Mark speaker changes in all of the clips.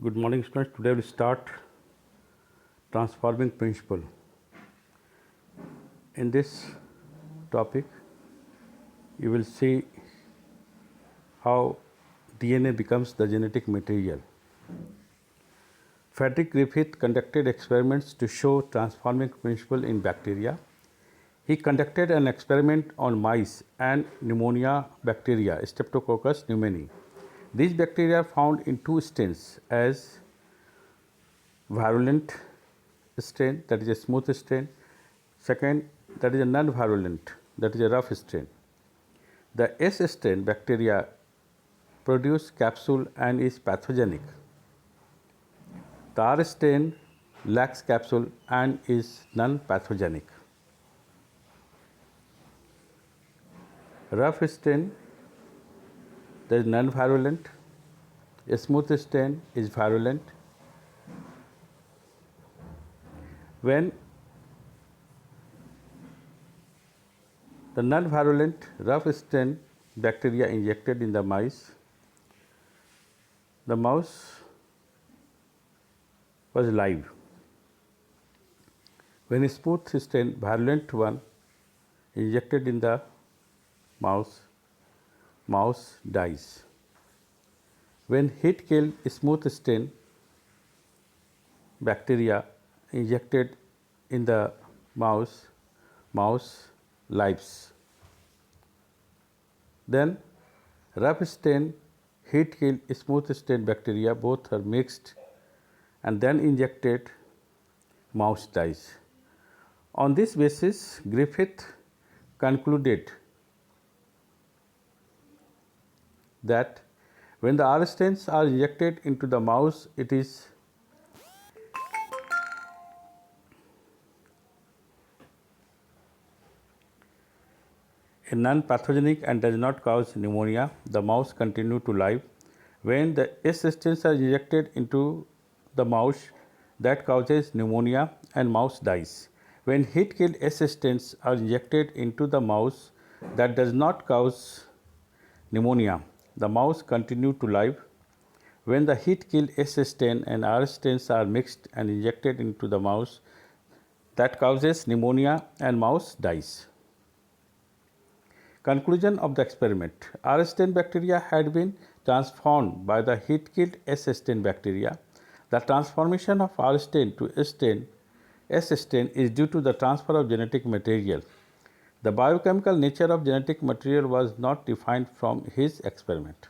Speaker 1: Good morning, students. Today we will start transforming principle. In this topic, you will see how DNA becomes the genetic material. Frederick Griffith conducted experiments to show transforming principle in bacteria. He conducted an experiment on mice and pneumonia bacteria, Streptococcus pneumoniae. These bacteria are found in two strains as virulent strain, that is a smooth strain. Second, that is a non-virulent, that is a rough strain. The S strain bacteria produce capsule and is pathogenic. The R strain lacks capsule and is non-pathogenic. Rough strain, that is non-virulent. A smooth strain is virulent. When the non-virulent rough strain bacteria injected in the mice, the mouse was live. When a smooth strain virulent one injected in the mouse, mouse dies. When heat killed smooth strain bacteria injected in the mouse, mouse lives. Then rough strain, heat killed smooth strain bacteria, both are mixed and then injected, mouse dies. On this basis, Griffith concluded that when the R strains are injected into the mouse, it is a non-pathogenic and does not cause pneumonia. The mouse continue to live. When the S strains are injected into the mouse, that causes pneumonia and mouse dies. When heat killed S strains are injected into the mouse, that does not cause pneumonia. The mouse continue to live. When the heat killed S strain and R strains are mixed and injected into the mouse, that causes pneumonia and mouse dies. Conclusion of the experiment: R strain bacteria had been transformed by the heat killed S strain bacteria. The transformation of R strain to S strain is due to the transfer of genetic material. The biochemical nature of genetic material was not defined from his experiment.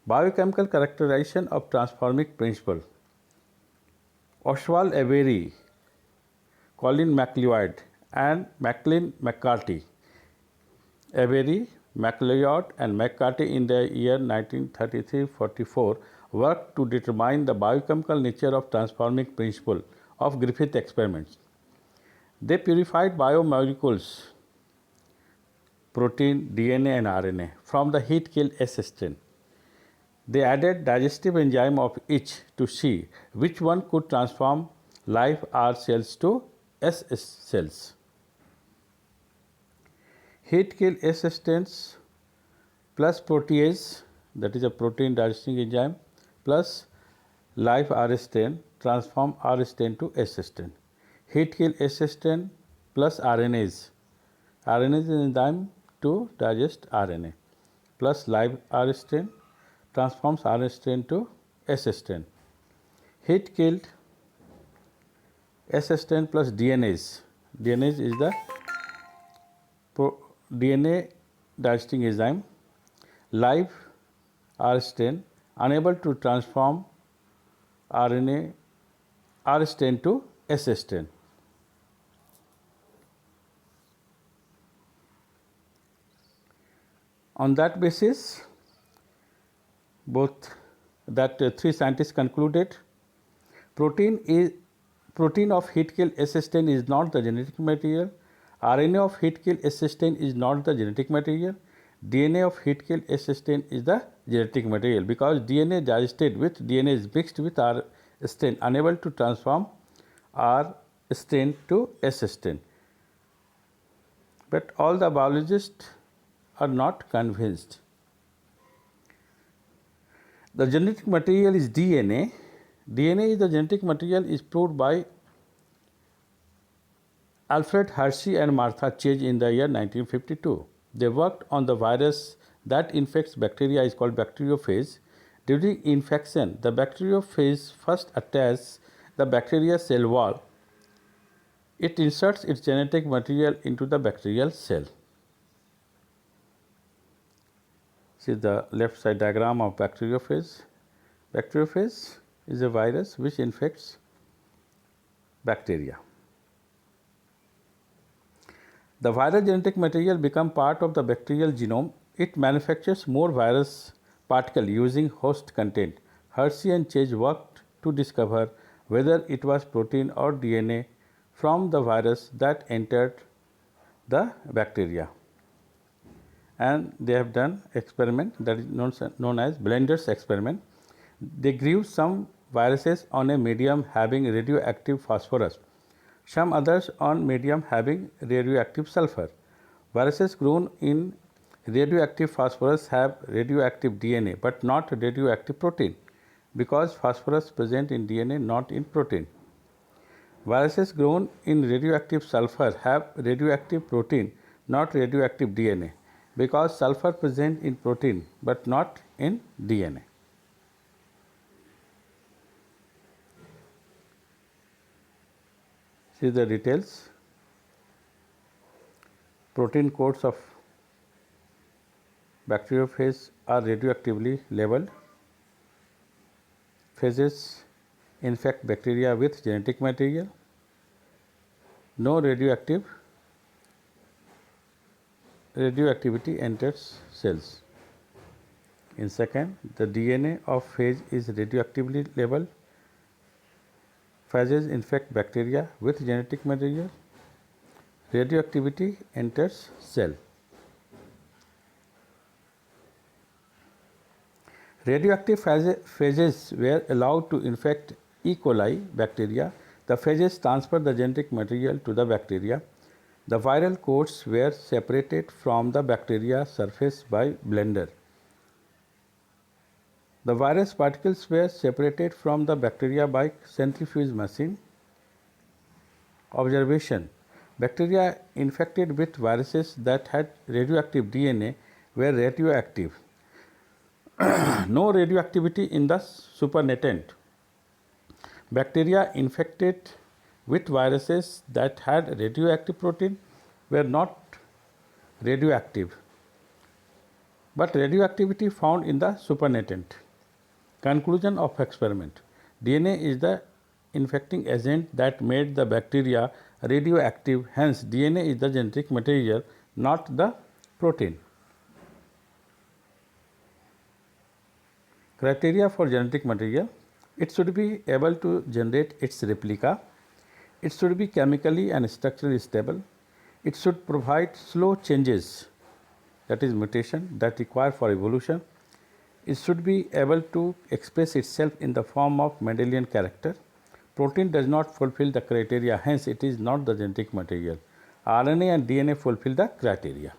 Speaker 1: Biochemical characterization of transforming principle. Oswald Avery, Colin MacLeod and Maclean McCarthy. Avery, MacLeod and McCarthy in the year 1933-44 worked to determine the biochemical nature of transforming principle of Griffith experiments. They purified biomolecules, protein, DNA and RNA from the heat killed S strain. They added digestive enzyme of each to see which one could transform live R cells to S cells. Heat killed S strains plus protease, that is a protein digesting enzyme, plus live R strain transform R strain to S strain. Heat killed S strain plus RNase. RNase is an enzyme to digest RNA plus live R strain transforms R strain to S strain. Heat killed S strain plus DNase. DNase is the DNA digesting enzyme. Live R strain unable to transform RNA R strain to S strain. On that basis, three scientists concluded protein of heat killed S strain is not the genetic material. RNA of heat killed S strain is not the genetic material. DNA of heat killed S strain is the genetic material, because DNA digested with DNA is mixed with R strain, unable to transform R strain to S strain. But all the biologists are not convinced. The genetic material is DNA. DNA is the genetic material is proved by Alfred Hershey and Martha Chase in the year 1952. They worked on the virus that infects bacteria is called bacteriophage. During infection, the bacteriophage first attacks the bacteria cell wall. It inserts its genetic material into the bacterial cell. See the left side diagram of bacteriophage. Bacteriophage is a virus which infects bacteria. The viral genetic material becomes part of the bacterial genome. It manufactures more virus particles using host content. Hershey and Chase worked to discover whether it was protein or DNA from the virus that entered the bacteria. And they have done experiment that is known as Blender's experiment. They grew some viruses on a medium having radioactive phosphorus, some others on medium having radioactive sulfur. Viruses grown in radioactive phosphorus have radioactive DNA but not radioactive protein, because phosphorus present in DNA not in protein. Viruses grown in radioactive sulfur have radioactive protein not radioactive DNA, because sulfur present in protein but not in DNA. See the details. Protein codes of bacteriophage are radioactively labeled. Phages infect bacteria with genetic material. No radioactivity enters cells. In second, the DNA of phage is radioactively labeled. Phages infect bacteria with genetic material. Radioactivity enters cell. Radioactive phages were allowed to infect E. coli bacteria. The phages transfer the genetic material to the bacteria. The viral coats were separated from the bacteria surface by blender. The virus particles were separated from the bacteria by centrifuge machine. Observation: bacteria infected with viruses that had radioactive DNA were radioactive. No radioactivity in the supernatant. Bacteria infected with viruses that had radioactive protein were not radioactive, but radioactivity found in the supernatant. Conclusion of experiment: DNA is the infecting agent that made the bacteria radioactive. Hence, DNA is the genetic material, not the protein. Criteria for genetic material: it should be able to generate its replica. It should be chemically and structurally stable. It should provide slow changes, that is mutation, that require for evolution. It should be able to express itself in the form of Mendelian character. Protein does not fulfill the criteria, hence it is not the genetic material. RNA and DNA fulfill the criteria.